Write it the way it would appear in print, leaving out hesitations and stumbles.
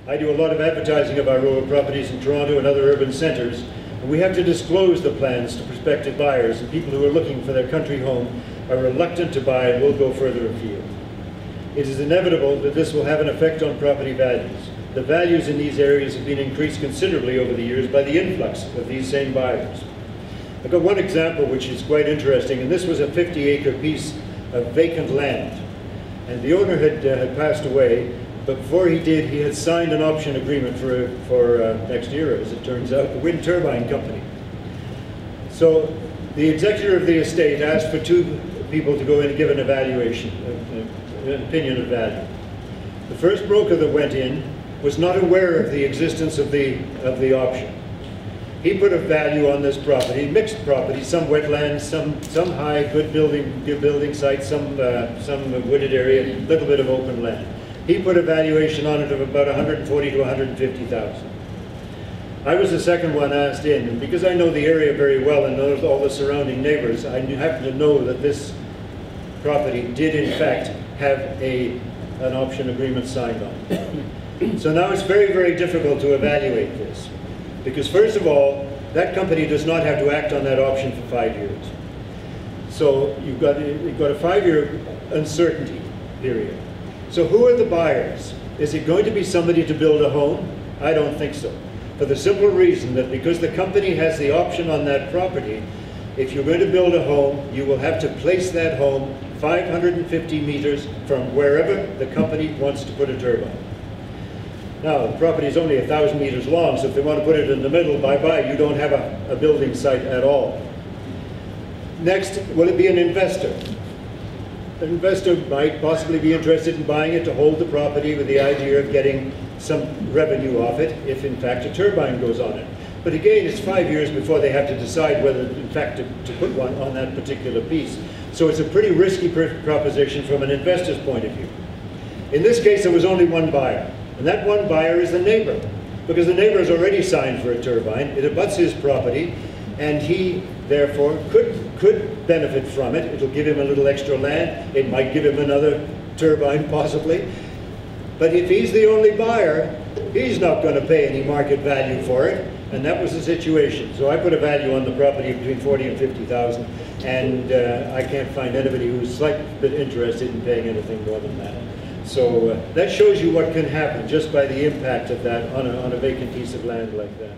I do a lot of advertising of our rural properties in Toronto and other urban centres, and we have to disclose the plans to prospective buyers, and people who are looking for their country home are reluctant to buy and will go further afield. It is inevitable that this will have an effect on property values. The values in these areas have been increased considerably over the years by the influx of these same buyers. I've got one example which is quite interesting, and this was a 50-acre piece of vacant land. And the owner had passed away, but before he did, he had signed an option agreement for next year, as it turns out, the wind turbine company. So the executor of the estate asked for two people to go in and give an evaluation, an opinion of value. The first broker that went in was not aware of the existence of the option. He put a value on this property, mixed property, some wetlands, some high, good building sites, some wooded area, a little bit of open land. He put a valuation on it of about $140,000 to $150,000. I was the second one asked in, and because I know the area very well and know all the surrounding neighbors, I happen to know that this property did in fact have an option agreement signed on it. So now it's very, very difficult to evaluate this. Because first of all, that company does not have to act on that option for 5 years. So you've got a 5-year uncertainty period. So who are the buyers? Is it going to be somebody to build a home? I don't think so. For the simple reason that because the company has the option on that property, if you're going to build a home, you will have to place that home 550 meters from wherever the company wants to put a turbine. Now, the property is only 1,000 meters long, so if they want to put it in the middle, bye-bye, you don't have a building site at all. Next, will it be an investor? An investor might possibly be interested in buying it to hold the property with the idea of getting some revenue off it, if in fact a turbine goes on it. But again, it's 5 years before they have to decide whether, in fact, to put one on that particular piece. So it's a pretty risky proposition from an investor's point of view. In this case, there was only one buyer. And that one buyer is the neighbor, because the neighbor has already signed for a turbine. It abuts his property, and he, therefore, could benefit from it. It'll give him a little extra land. It might give him another turbine, possibly. But if he's the only buyer, he's not going to pay any market value for it, and that was the situation. So I put a value on the property between $40,000 and $50,000, and I can't find anybody who's slightly bit interested in paying anything more than that. So that shows you what can happen just by the impact of that on a vacant piece of land like that.